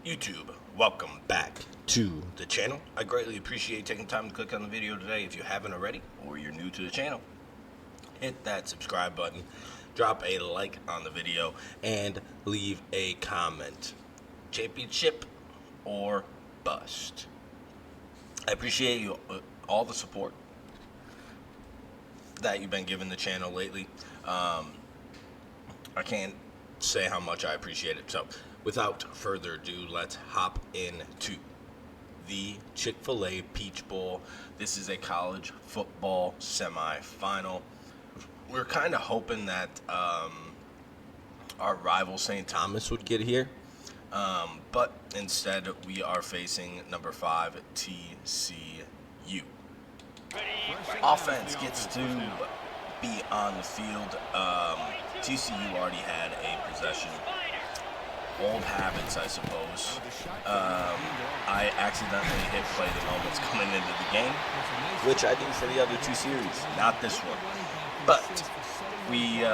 YouTube, welcome back to the channel. I greatly appreciate taking time to click on the video today. If you haven't already, or you're new to the channel, hit that subscribe button, drop a like on the video, and leave a comment. Championship or bust. I appreciate you all the support that you've been giving the channel lately. I can't say how much I appreciate it. So without further ado, let's hop into the Chick-fil-A Peach Bowl. This is a college football semifinal. We're kind of hoping that our rival St. Thomas would get here, but instead we are facing number 5 TCU. Offense gets to be on the field. TCU already had a possession. Old habits, I suppose. I accidentally hit play the moments coming into the game, which I do for the other two series, not this one. But we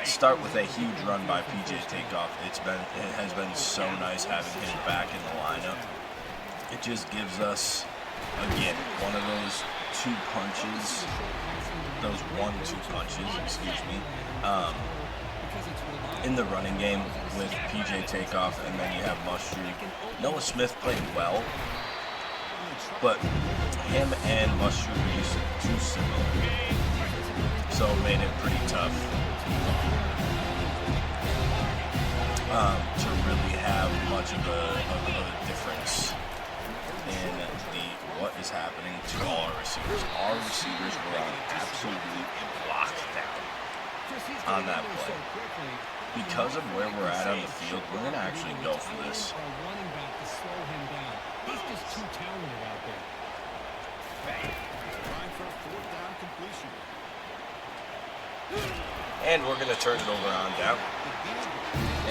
start with a huge run by PJ Takeoff. It has been so nice having him back in the lineup. It just gives us, again, one of those those 1-2 punches, excuse me, in the running game with PJ Takeoff, and then you have Mustard. Noah Smith played well, but him and Mustard were just too similar, so it made it pretty tough to really have much of a difference in what is happening to all our receivers. Our receivers were on absolute lockdown on that play. Because of where we're at on the field, we're going to actually go for this. And we're going to turn it over on down.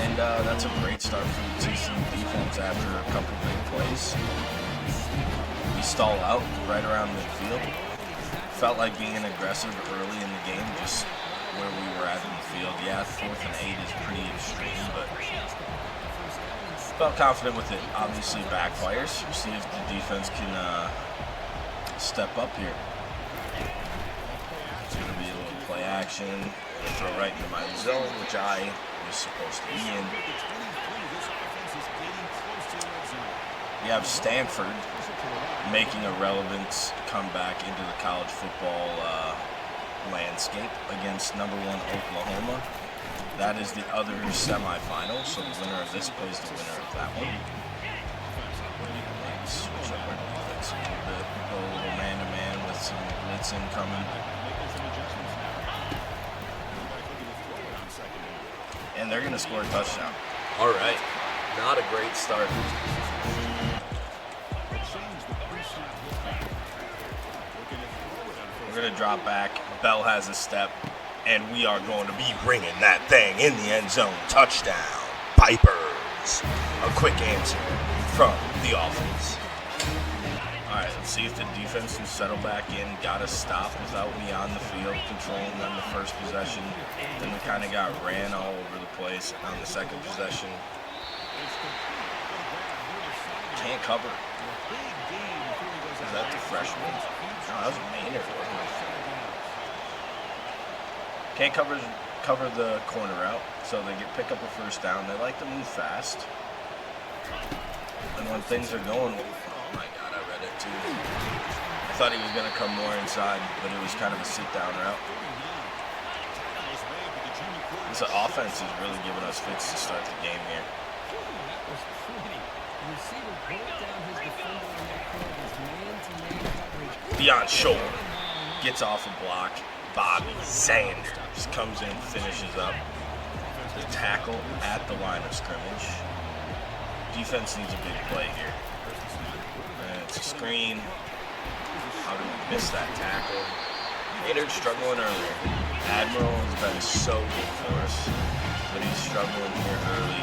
And that's a great start for the TCU defense after a couple big plays. We stall out right around midfield. Felt like being aggressive early in the game, just where we were at in the field. Yeah, 4th and 8 is pretty extreme, but felt confident with it. Obviously backfires. See if the defense can step up here. It's going to be a little play action. Throw right into my zone, which I was supposed to be in. We have Stanford making a relevant comeback into the college football landscape against number 1 Oklahoma. That is the other semifinal, so the winner of this plays the winner of that one. Maybe switch up our defense a little bit. Go a little man-to-man with some blitz incoming. And they're going to score a touchdown. All right, not a great start. We're going to drop back. Bell has a step, and we are going to be bringing that thing in the end zone. Touchdown, Pipers. A quick answer from the offense. All right, let's see if the defense can settle back in. Got a stop without me on the field, controlling them the first possession. Then we kind of got ran all over the place on the second possession. Can't cover. Is that the freshman? No, that was Maynard. Can't cover the corner out, so they pick up a first down. They like to move fast. And when things are going, oh my God, I read it too. I thought he was going to come more inside, but it was kind of a sit-down route. This offense is really giving us fits to start the game here. Deion Shore gets off a block. Bobby Sanders comes in, finishes up the tackle at the line of scrimmage. Defense needs a big play here. And it's a screen. How do we miss that tackle? Maynard's struggling earlier. Admiral has been so good for us, but he's struggling here early.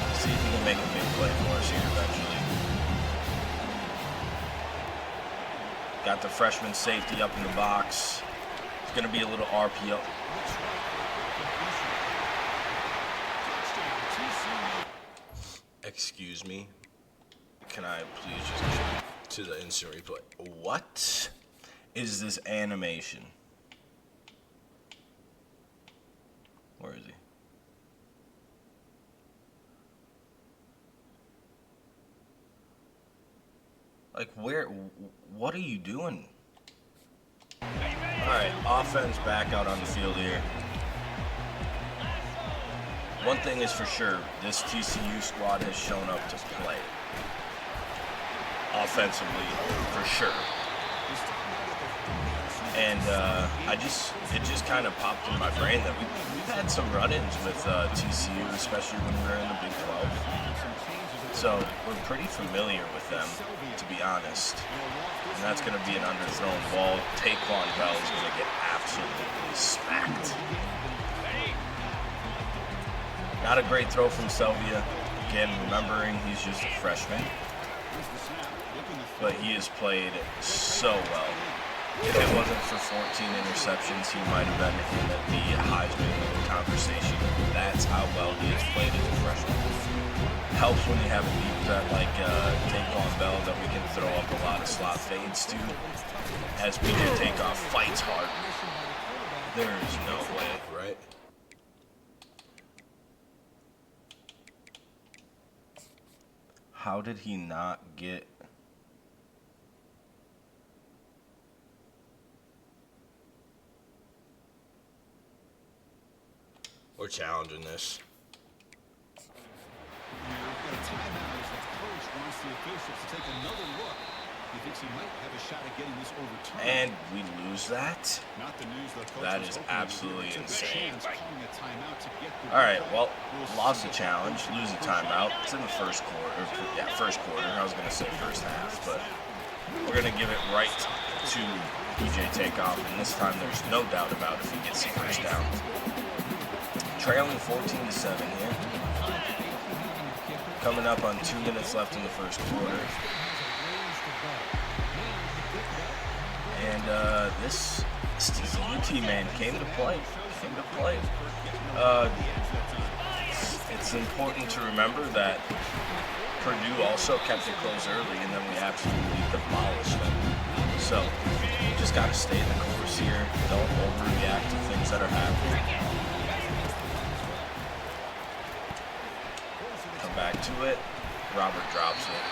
Let's see if he can make a big play for us here eventually. Got the freshman safety up in the box. It's going to be a little RPO. Excuse me. Can I please just get to the instant replay? What is this animation? Where is he? Like, where? What are you doing? Alright, offense back out on the field here. One thing is for sure, this TCU squad has shown up to play. Offensively, for sure. And it just kind of popped in my brain that we've had some run-ins with TCU, especially when we were in the Big 12. So we're pretty familiar with them, to be honest. And that's going to be an underthrown ball. Taquan Bell is going to get absolutely smacked. Not a great throw from Selvia. Again, remembering he's just a freshman. But he has played so well. If it wasn't for 14 interceptions, he might have been in the Heisman conversation. That's how well he has played as a freshman. Helps when you have a deep threat like Taquan Bell that we can throw up a lot of slot fades to. As PJ Takeoff fights hard. There is no way, right? How did he not get... We're challenging this. And we lose that? That is absolutely insane. Alright, well, lost the challenge, lose the timeout. It's in the first quarter. Yeah, first quarter. I was going to say first half, but we're going to give it right to PJ Takeoff, and this time there's no doubt about if he gets the first down. Trailing 14-7 here. Coming up on 2 minutes left in the first quarter. And this TCU team, man, came to play. It's important to remember that Purdue also kept it close early, and then we absolutely demolished them. So, you just got to stay in the course here. Don't overreact to things that are happening. Come back to it. Robert drops it.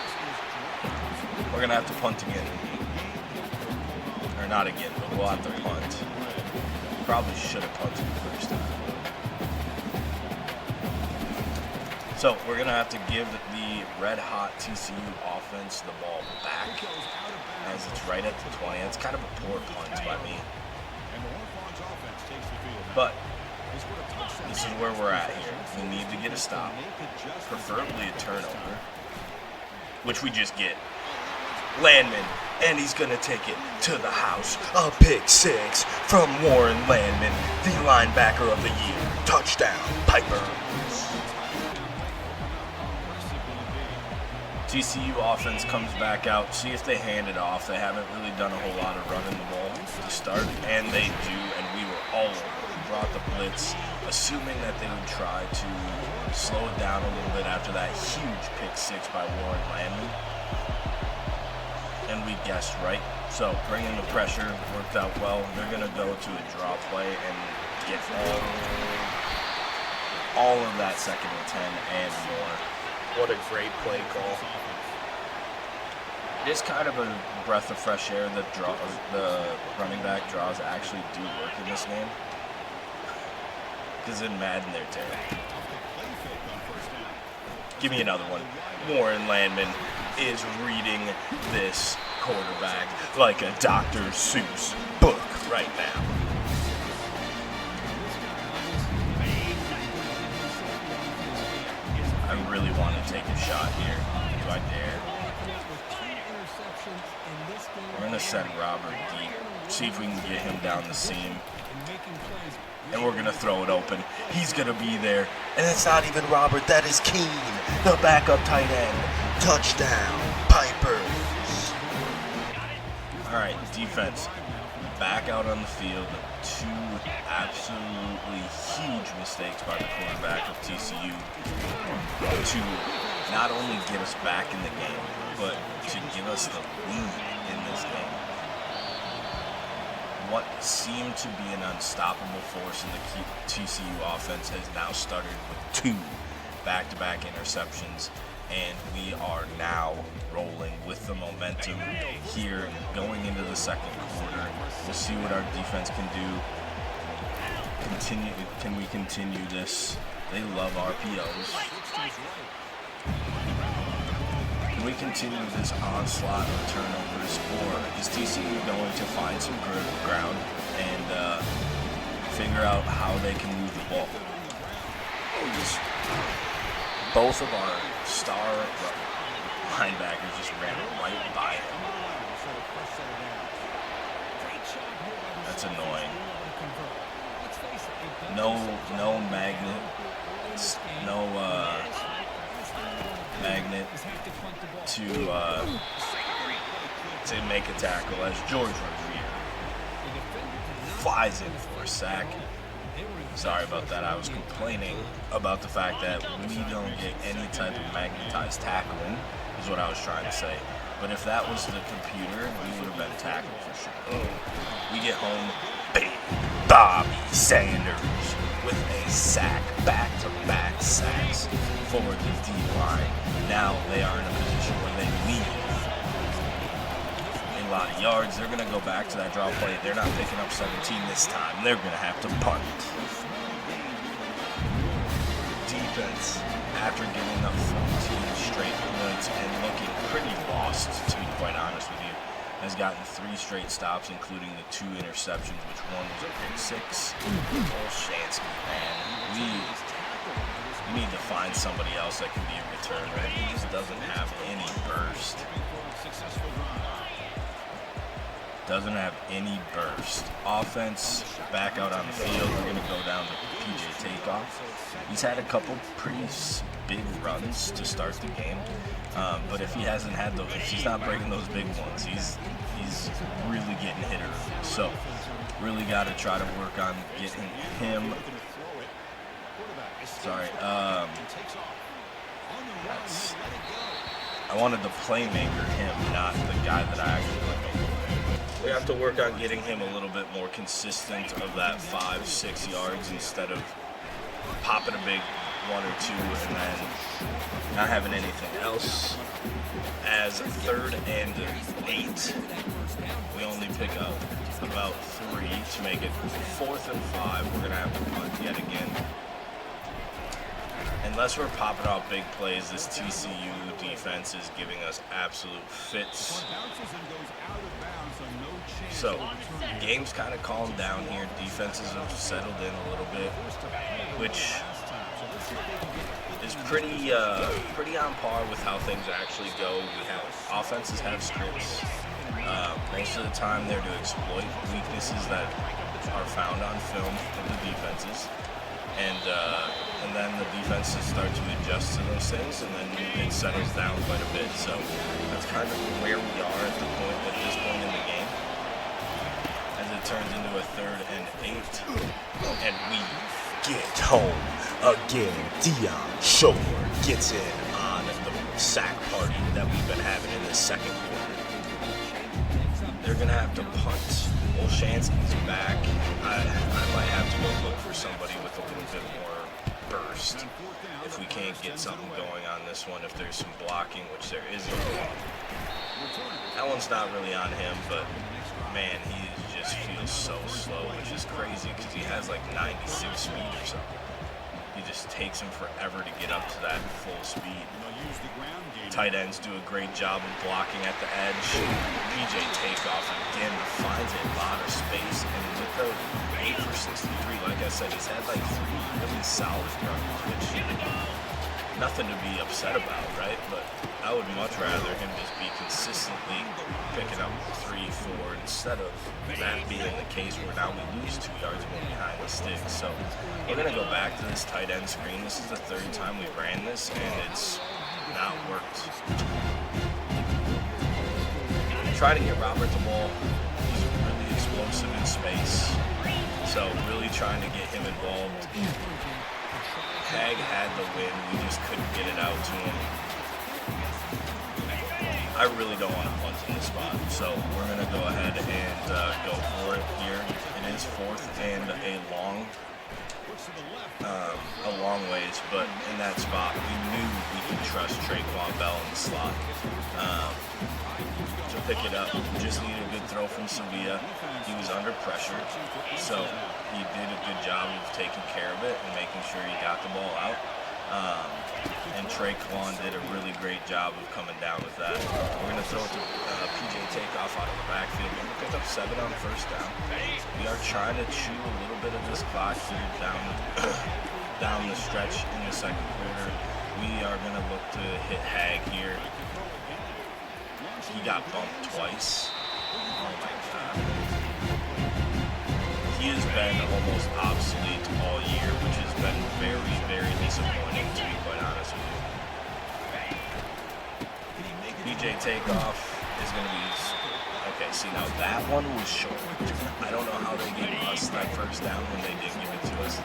We're going to have to punt again. Or not again, but we'll have to punt. Probably should have punted the first time. So we're going to have to give the red-hot TCU offense the ball back as it's right at the 20. It's kind of a poor punt by me. But this is where we're at here. We need to get a stop, preferably a turnover, which we just get. Landman, and he's going to take it to the house. A pick six from Warren Landman, the linebacker of the year. Touchdown, Piper. TCU offense comes back out. See if they hand it off. They haven't really done a whole lot of running the ball to start, and they do, and we were all over. We brought the blitz, assuming that they would try to slow it down a little bit after that huge pick six by Warren Landman. And we guessed right. So bringing the pressure worked out well. They're going to go to a draw play and get all of that 2nd and 10 and more. What a great play call. It is kind of a breath of fresh air that the running back draws actually do work in this game. Because in Madden, they're terrible. Give me another one. Warren Landman is reading this quarterback like a Dr. Seuss book right now. I really want to take a shot here. Do I dare? We're going to send Robert deep. See if we can get him down the seam. And we're going to throw it open. He's going to be there. And it's not even Robert. That is Keene, the backup tight end. Touchdown, Pipers. All right, defense. Back out on the field. 2 absolutely huge mistakes by the quarterback of TCU to not only get us back in the game, but to give us the lead in this game. What seemed to be an unstoppable force in the TCU offense has now started with 2 back-to-back interceptions, and we are now rolling with the momentum here going into the second quarter. We'll see what our defense can do. Can we continue this? They love RPOs. Can we continue this onslaught of turnovers, or is TCU going to find some ground and figure out how they can move the ball? Both of our star linebackers just ran right by him. That's annoying. No magnet to make a tackle as George Rozier flies in for a sack. Sorry about that. I was complaining about the fact that we don't get any type of magnetized tackling, is what I was trying to say. But if that was the computer, we would have been tackled for sure. We get home, bang, Bobby Sanders with a sack, back-to-back sacks for the D-line. Now they are in a position where they lead a lot of yards. They're going to go back to that draw play. They're not picking up 17 this time. They're going to have to punt. Defense, after giving up 14 straight points and looking pretty lost, to be quite honest with you, has gotten 3 straight stops, including the 2 interceptions, which one was a pick 6. Olshansky, man. We need to find somebody else that can be a returner. He just doesn't have any burst. Doesn't have any burst. Offense back out on the field. We're going to go down to PJ Takeoff. He's had a couple pretty big runs to start the game, but if he hasn't had those, if he's not breaking those big ones, he's really getting hit early. So really got to try to work on getting him. Sorry. I wanted the playmaker him, not the guy that I actually played. We have to work on getting him a little bit more consistent of that 5-6 yards instead of popping a big 1 or 2 and then not having anything else. As 3rd and 8, we only pick up about 3 to make it 4th and 5. We're going to have to punt yet again. Unless we're popping out big plays, this TCU defense is giving us absolute fits. So, game's kind of calmed down here. Defenses have settled in a little bit, which is pretty on par with how things actually go. We have offenses have scripts. Most of the time, they're to exploit weaknesses that are found on film of the defenses, and then the defenses start to adjust to those things, and then it settles down quite a bit. So that's kind of where we are at this point in the game. As it turns into a 3rd and 8, and we get home again. Deion Shore gets in on the sack party that we've been having in the second quarter. They're gonna have to punt. Olshansky's back. I might have to go look for somebody with a little bit more burst if we can't get something going on this one. If there's some blocking, which there isn't. That one's not really on him, but man, he just feels so slow, which is crazy because he has like 96 speed or something. He just takes him forever to get up to that full speed. Tight ends do a great job of blocking at the edge. PJ Takeoff again finds a lot of space, and with the 8 for 63, like I said, he's had like 3 really solid runs, which nothing to be upset about, right? But I would much rather him just be consistently picking up 3, 4 instead of that being the case where now we lose 2 yards more behind the sticks. So we're going to go back to this tight end screen. This is the 3rd time we ran this, and it's not worked. Try to get Robert the ball. He's really explosive in space. So really trying to get him involved. Hag had the win. We just couldn't get it out to him. I really don't want to punt in this spot, so we're going to go ahead and go for it here. It is 4th and a long ways, but in that spot, we knew we could trust Traquan Bell in the slot to pick it up. Just needed a good throw from Sevilla. He was under pressure, so he did a good job of taking care of it and making sure he got the ball out. And Traquan did a really great job of coming down with that. We're going to throw it to PJ Takeoff out of the backfield. We're going to pick up 7 on 1st down. We are trying to chew a little bit of this clock here down the stretch in the 2nd quarter. We are going to look to hit Hag here. He got bumped twice. Oh my God. He has been almost obsolete all year, which has been very, very disappointing, to be quite honest with you. PJ Takeoff is going to be... Okay, see, now that one was short. I don't know how they gave us that 1st down when they did give it to us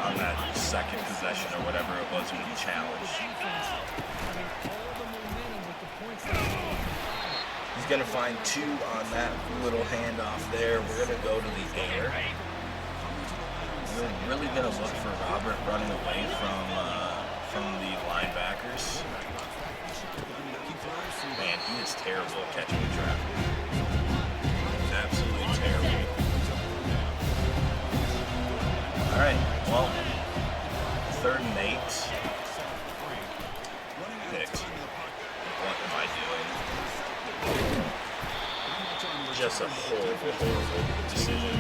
on that 2nd possession or whatever it was when we challenged. He's going to find 2 on that little handoff there. We're going to go to the air. We're really going to look for Robert running away from the linebackers. Man, he is terrible at catching the trap. Absolutely terrible. All right, well, 3rd and 8. Picked. What am I doing? Just a horrible, horrible decision.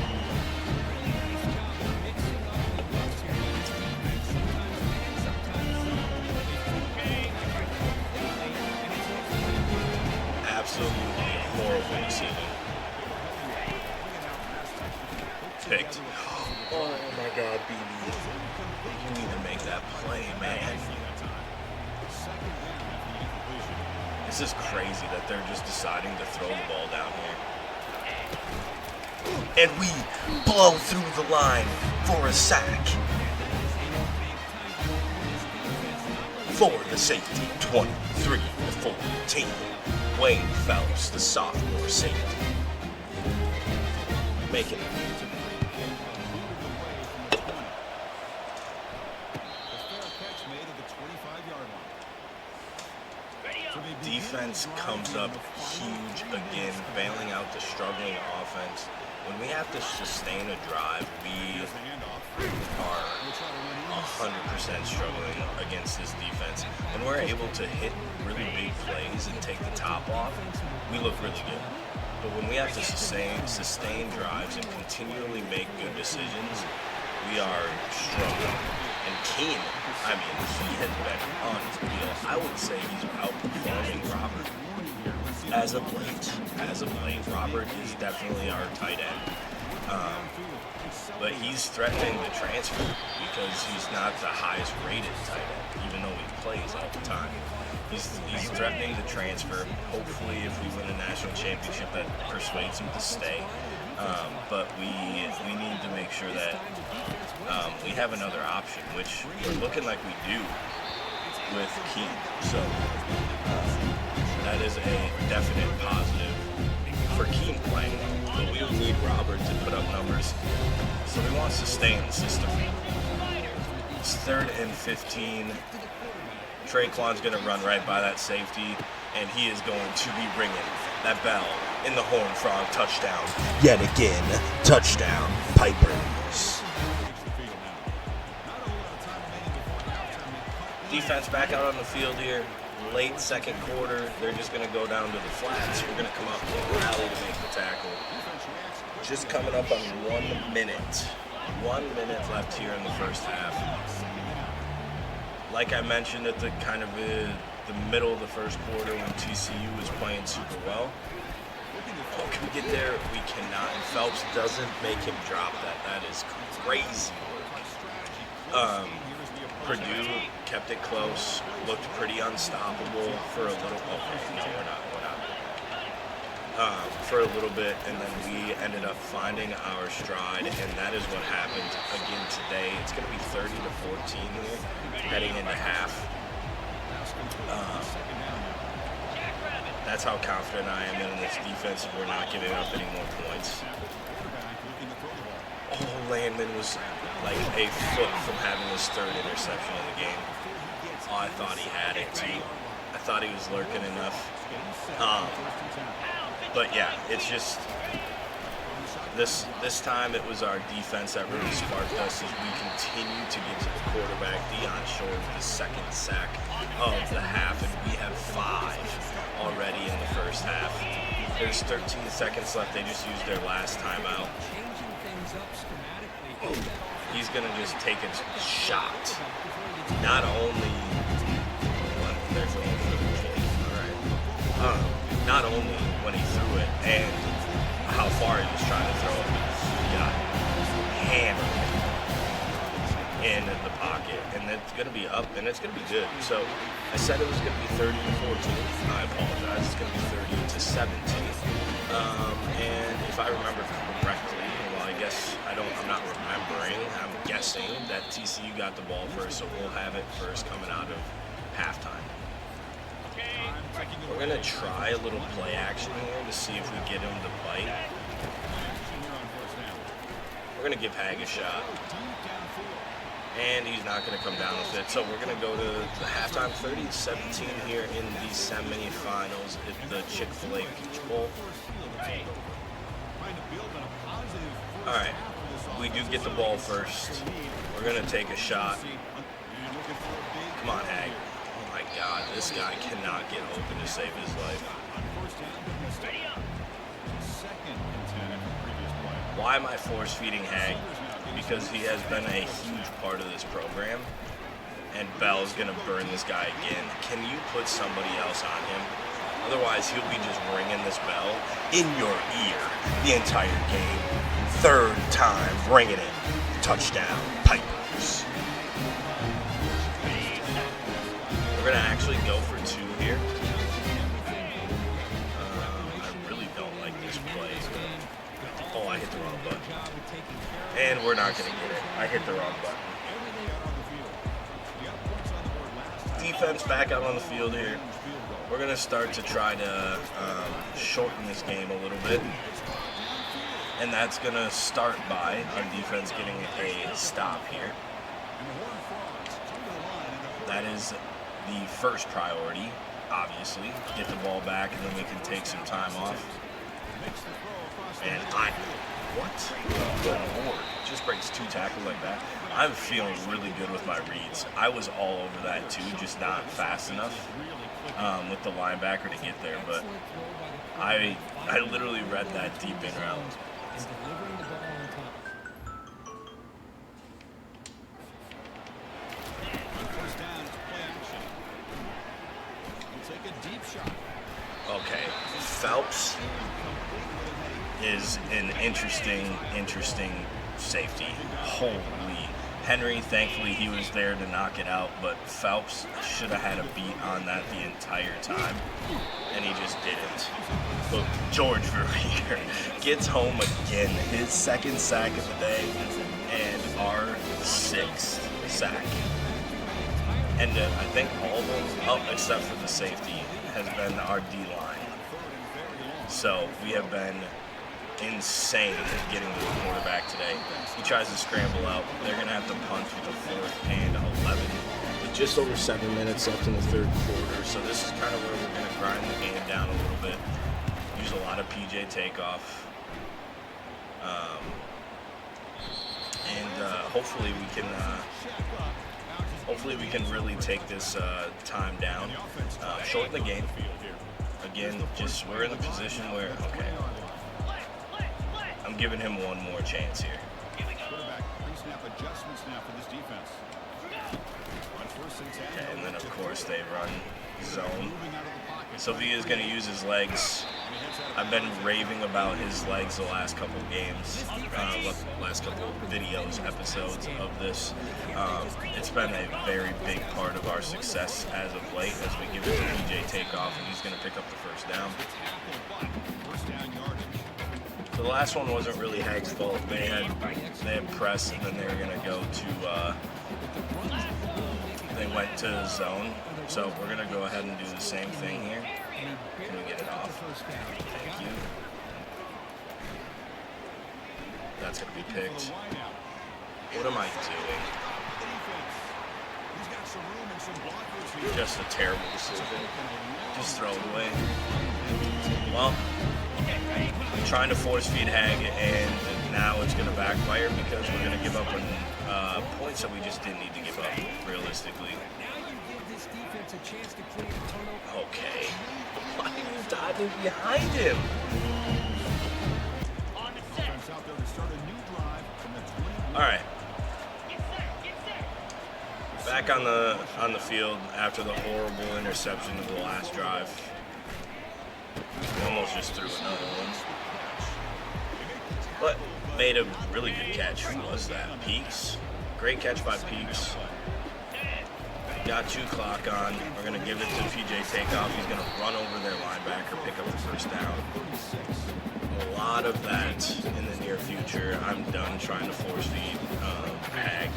Absolutely horrible decision. Picked. Oh my God, BB. You need to make that play, man. This is crazy that they're just deciding to throw the ball down here. And we blow through the line for a sack. For the safety, 23-14. Wayne Phelps, the sophomore safety. Making it. Defense comes up huge again, bailing out the struggling offense. When we have to sustain a drive, we are 100% struggling against this defense. When we're able to hit really big plays and take the top off, we look really good. But when we have to sustain drives and continually make good decisions, we are struggling. And Keen, I mean, he has been unreal. I would say he's outperforming Robert as of late. Robert is definitely our tight end. But he's threatening the transfer because he's not the highest rated tight end, even though he plays all the time. He's threatening the transfer. Hopefully, if we win a national championship, that persuades him to stay. But we need to make sure that we have another option, which we're looking like we do with Keith. So that is a definite positive for Keith playing well. But we need Robert to put up numbers. So we want to stay in the system. It's 3rd and 15. Traquan's going to run right by that safety, and he is going to be ringing that bell in the Horned Frog touchdown. Yet again, touchdown, Pipers. Defense back out on the field here. Late 2nd quarter, they're just going to go down to the flats. We're going to come up and rally to make the tackle. Just coming up on 1 minute. 1 minute left here in the first half. Like I mentioned at the middle of the first quarter when TCU was playing super well. Oh, can we get there? We cannot. And Phelps doesn't make him drop that. That is crazy work. Purdue kept it close, looked pretty unstoppable for a little. Okay, no, we're not. For a little bit, and then we ended up finding our stride, and that is what happened again today. It's going to be 30-14 here, heading into half. That's how confident I am in this defense, and we're not giving up any more points. Oh, Landman was like a foot from having his third interception of the game. Oh, I thought he had it too. I thought he was lurking enough. But yeah, it's just this time it was our defense that really sparked us as we continue to get to the quarterback. Deion Shore with the second sack of the half, and we have 5 already in the first half. There's 13 seconds left. They just used their last timeout. He's gonna just take a shot. Not only there's only 20. All right. Not only when he threw it and how far he was trying to throw it, he got hammered in the pocket, and it's going to be up, and it's going to be good. So I said it was going to be 30-14. I apologize. It's going to be 30-17. And if I remember correctly, well, I guess I'm not remembering. I'm guessing that TCU got the ball first, so we'll have it first coming out of halftime. We're going to try a little play action here to see if we get him to bite. We're going to give Hag a shot. And he's not going to come down with it. So we're going to go to the halftime 30-17 here in the semi-finals at the Chick-fil-A Peach Bowl. All right. We do get the ball first. We're going to take a shot. Come on, Hag. Oh my God, this guy cannot get open to save his life. Why am I force feeding Hag? Because he has been a huge part of this program, and Bell's gonna burn this guy again. Can you put somebody else on him? Otherwise, he'll be just ringing this bell in your ear the entire game. Third time, ringing it. Touchdown, Pipers. We're going to actually go for 2 here. I really don't like this play. Oh, I hit the wrong button. And we're not going to get it. I hit the wrong button. Defense back out on the field here. We're going to start to try to shorten this game a little bit. And that's going to start by our defense getting a stop here. That is the first priority, obviously. Get the ball back, and then we can take some time off. And what? Good Lord. Just breaks 2 tackles like that. I'm feeling really good with my reads. I was all over that too, just not fast enough with the linebacker to get there. But I literally read that deep in route. Okay, Phelps is an interesting safety. Holy. Henry, thankfully, he was there to knock it out, but Phelps should have had a beat on that the entire time, and he just didn't. But George Vermeer gets home again, his second sack of the day, and our 6th sack. And I think all of them, except for the safety, has been our D-line. So we have been insane at getting to the quarterback today. He tries to scramble out. They're going to have to punt with a 4th and 11. With just over 7 minutes left in the 3rd quarter. So this is kind of where we're going to grind the game down a little bit. Use a lot of PJ takeoff. Hopefully we can really take this time down. Shorten the game. Again, just we're in a position where, okay, I'm giving him one more chance here. Okay, and then of course they run zone. Sylvia's going to use his legs. I've been raving about his legs the last couple games, last couple videos, episodes of this. It's been a very big part of our success as of late as we give it to PJ takeoff, and he's going to pick up the 1st down. So the last one wasn't really Hag's fault. They had press, and then they were going to go to they went to zone. So we're going to go ahead and do the same thing here. Can we get it off? Thank you. That's going to be picked. What am I doing? Just a terrible decision. Just throw it away. Well, I'm trying to force feed Hag, and now it's going to backfire because we're going to give up on points that we just didn't need to give up, realistically. Okay. Why are you diving behind him? All right. Back on the field after the horrible interception of the last drive. We almost just threw another one. But made a really good catch. Who was that? Peaks. Great catch by Peaks. Got 2 clock on. We're going to give it to PJ Takeoff. He's going to run over their linebacker, pick up the first down. A lot of that in the near future. I'm done trying to force feed Hag.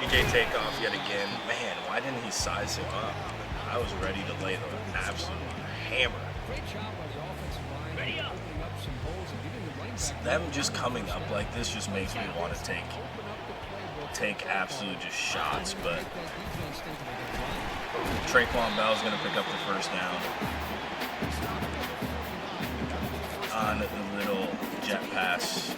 PJ Takeoff yet again. Man, why didn't he size him up? I was ready to lay the absolute hammer. Them just coming up like this just makes me want to take absolute just shots, but Traquan Bell's going to pick up the first down on the little jet pass.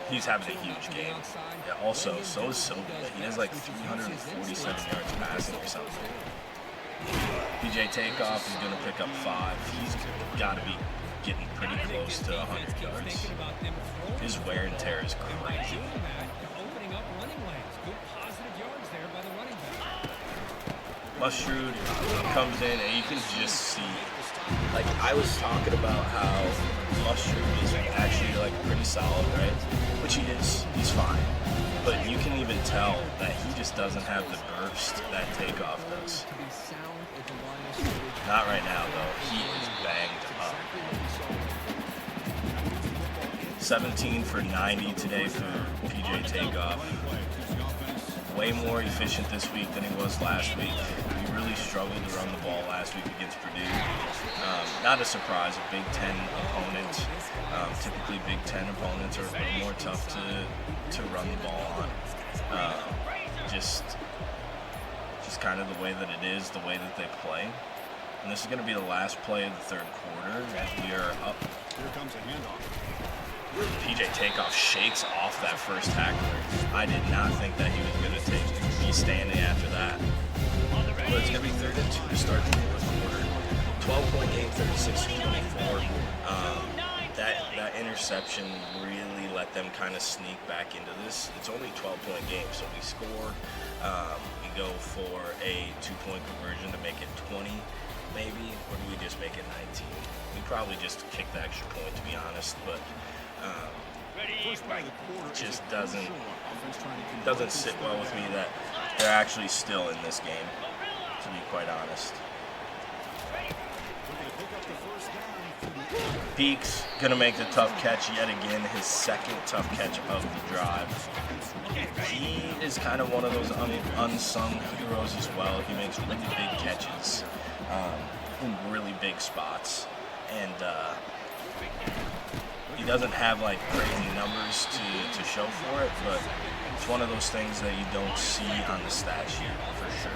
He's having a huge game. Yeah, also, so is Silva. He has like 347 yards passing or something. PJ Takeoff is going to pick up 5. He's got to be getting pretty close to 100 yards. His wear and tear is crazy. Mushrood comes in, and you can just see, like, I was talking about how Mushrood is actually like pretty solid, right? Which he is. He's fine. But you can even tell that he just doesn't have the burst that Takeoff does. Not right now, though. He is banged up. 17 for 90 today for PJ Takeoff. Way more efficient this week than he was last week. We really struggled to run the ball last week against Purdue. Not a surprise, a Big Ten opponent. Typically Big Ten opponents are a little more tough to run the ball on. Just kind of the way that it is, the way that they play. And this is going to be the last play of the third quarter as we are up. Here comes a handoff. PJ Takeoff shakes off that first tackler. I did not think that he was going to be standing after that. But it's going to be 3rd and 2 to start the fourth quarter. 12-point game, 36-24. That interception really let them kind of sneak back into this. It's only a 12-point game, so we score. We go for a 2-point conversion to make it 20, maybe, or do we just make it 19? We probably just kick the extra point, to be honest, but just doesn't sit well with me that they're actually still in this game, to be quite honest. Peaks gonna make the tough catch yet again, his second tough catch of the drive. He is kind of one of those unsung heroes as well. He makes really big catches in really big spots, and he doesn't have like crazy numbers to show for it, but it's one of those things that you don't see on the stat sheet for sure.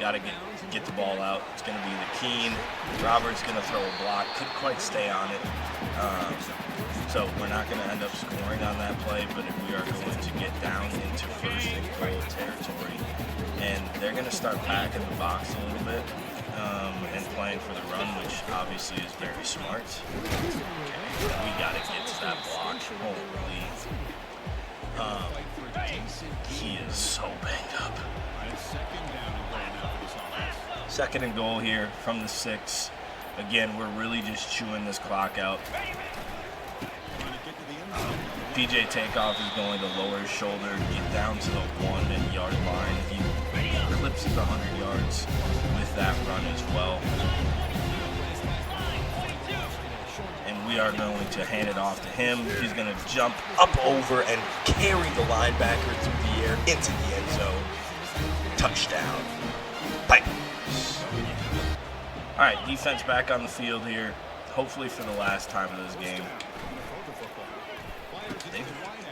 Gotta get the ball out. It's gonna be the Keen. Robert's gonna throw a block. Couldn't quite stay on it. So we're not gonna end up scoring on that play, but we are going to get down into 1st and goal territory. And they're gonna start packing the box a little bit and playing for the run, which obviously is very smart. Okay, we gotta get to that block. Holy. He is so banged up. 2nd and goal here from the 6. Again, we're really just chewing this clock out. PJ Takeoff is going to lower his shoulder, get down to the 1-yard line. He eclipses 100 yards with that run as well. And we are going to hand it off to him. He's going to jump up over and carry the linebacker through the air into the end zone. Touchdown. Pipers. All right, defense back on the field here, hopefully for the last time of this game.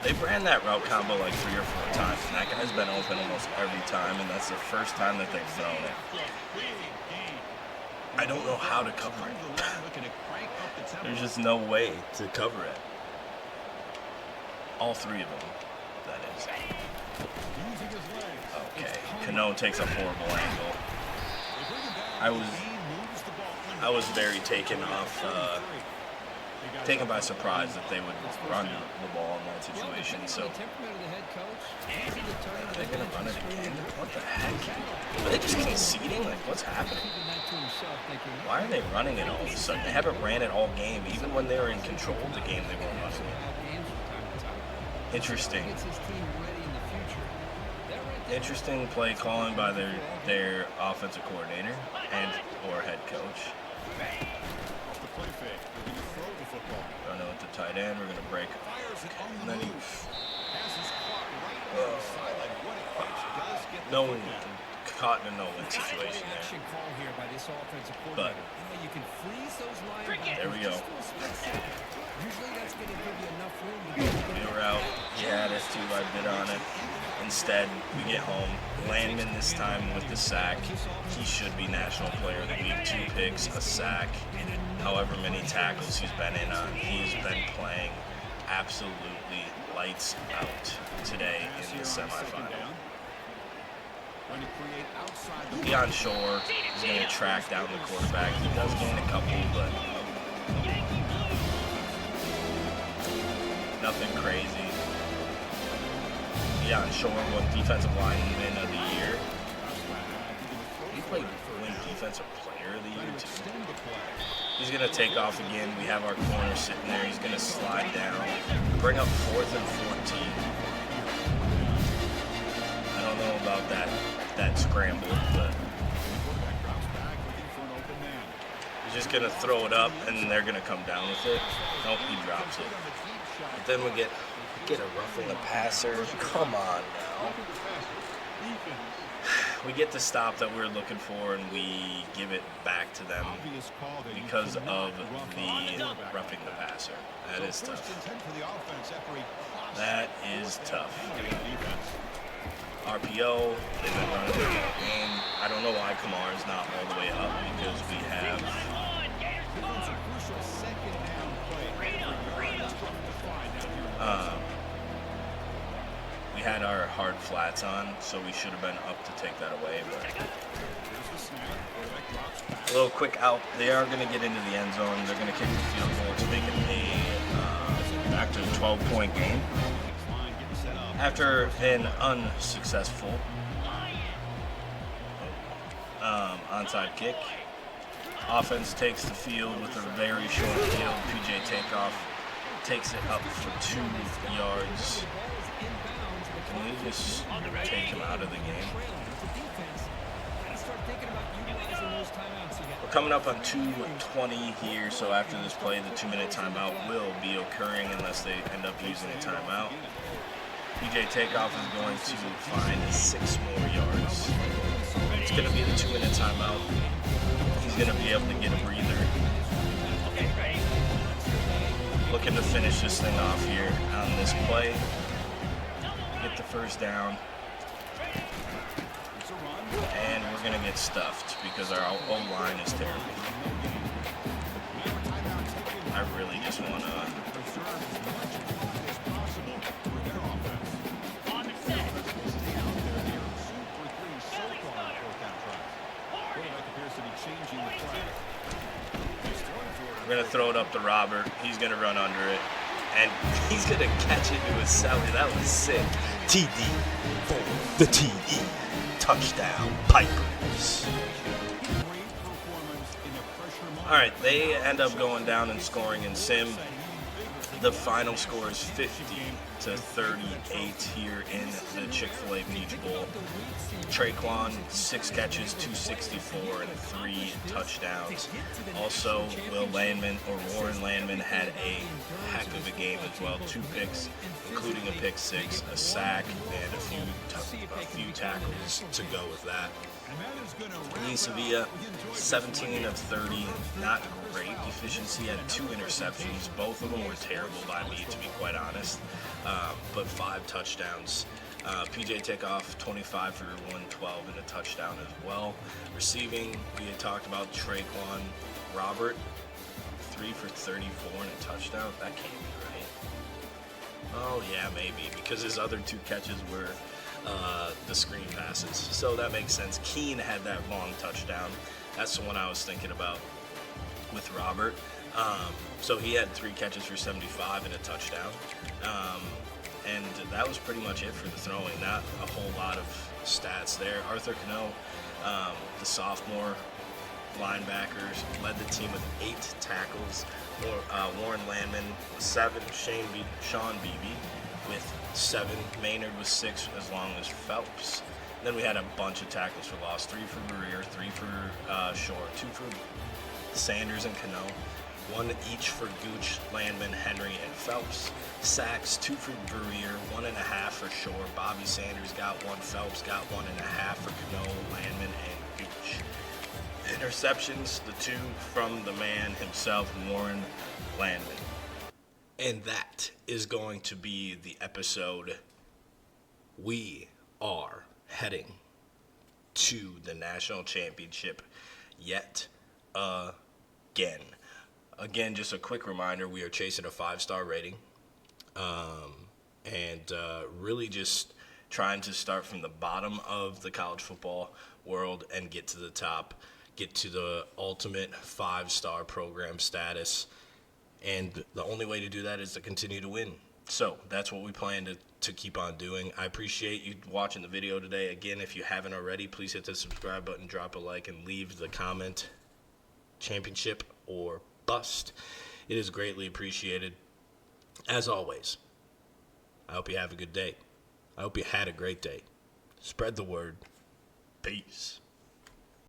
They ran that route combo like 3 or 4 times, and that guy's been open almost every time, and that's the first time that they've thrown it. I don't know how to cover it. There's just no way to cover it. All 3 of them, that is. Okay, Cano takes a horrible angle. I was very taken by surprise that they would run the ball in that situation. So they're gonna run it again. What the heck? Are they just conceding? Like, what's happening? Why are they running it all of a sudden? They haven't ran it all game. Even when they were in control of the game, they weren't running it. Interesting play calling by their offensive coordinator and or head coach. Run it with the tight end. We're gonna break. And then no one caught in a no-win situation there. But there we go. We were out. He had us too. I bid on it. Instead, we get home. Landman this time with the sack. He should be National Player of the Week. 2 picks, a sack. However many tackles he's been in on, he's been playing absolutely lights out today in the semifinal. Beyond Shore is going to track down the quarterback. He does gain a couple, but nothing crazy. Beyond Shore won Defensive Lineman of the Year. He played win Defensive Player of the Year too. He's going to take off again. We have our corner sitting there. He's going to slide down. Bring up 4th and 14. I don't know about that scramble, but he's just going to throw it up, and they're going to come down with it. Nope, he drops it. But then we get a roughing the passer. Come on now. We get the stop that we're looking for, and we give it back to them because of the roughing the passer. That is tough. That is tough. RPO, they've been running the game. I don't know why Kamar is not all the way up because we have we had our hard flats on, so we should have been up to take that away. But a little quick out. They are going to get into the end zone. They're going to kick the field goal to make it back to a 12-point game. After an unsuccessful onside kick, offense takes the field with a very short field. PJ Takeoff takes it up for 2 yards. Can we just take him out of the game? We're coming up on 2:20 here, so after this play, the 2-minute timeout will be occurring unless they end up using a timeout. PJ Takeoff is going to find 6 more yards. It's going to be the 2-minute timeout. He's going to be able to get a breather. Looking to finish this thing off here on this play. Get the first down. And we're going to get stuffed because our O-line is terrible. I really just want to... We're going to throw it up to Robert. He's going to run under it. And he's going to catch it to his celly. That was sick. TD for the TD. Touchdown, Pipers. All right, they end up going down and scoring in sim. The final score is 50-38 here in the Chick-fil-A Peach Bowl. Traquan, 6 catches, 264, and 3 touchdowns. Also, Warren Landman had a heck of a game as well. 2 picks, including a pick 6, a sack, and a few tackles to go with that. Lee Sevilla, 17 of 30, not great efficiency, had 2 interceptions. Both of them were terrible by me, to be quite honest, but 5 touchdowns. PJ Takeoff, 25 for 112 and a touchdown as well. Receiving, we had talked about Traquan Robert, 3 for 34 and a touchdown. That can't be right. Oh yeah, maybe, because his other 2 catches were the screen passes. So that makes sense. Keene had that long touchdown. That's the one I was thinking about with Robert. So he had 3 catches for 75 and a touchdown. And that was pretty much it for the throwing. Not a whole lot of stats there. Arthur Cano, the sophomore linebackers, led the team with 8 tackles. Warren Landman, 7. Sean Beebe with 7. Maynard was 6, as long as Phelps. Then we had a bunch of tackles for loss. 3 for Greer, 3 for Shore, 2 for Sanders and Cano, 1 each for Gooch, Landman, Henry, and Phelps. Sacks, 2 for Greer, 1.5 for Shore. Bobby Sanders got 1, Phelps got 1.5 for Cano, Landman, and Gooch. Interceptions, the 2 from the man himself, Warren Landman. And that is going to be the episode. We are heading to the national championship yet again. Again, just a quick reminder, we are chasing a 5-star rating. And really just trying to start from the bottom of the college football world and get to the top, get to the ultimate 5-star program status. And the only way to do that is to continue to win. So that's what we plan to keep on doing. I appreciate you watching the video today. Again, if you haven't already, please hit the subscribe button, drop a like, and leave the comment, championship or bust. It is greatly appreciated. As always, I hope you have a good day. I hope you had a great day. Spread the word. Peace.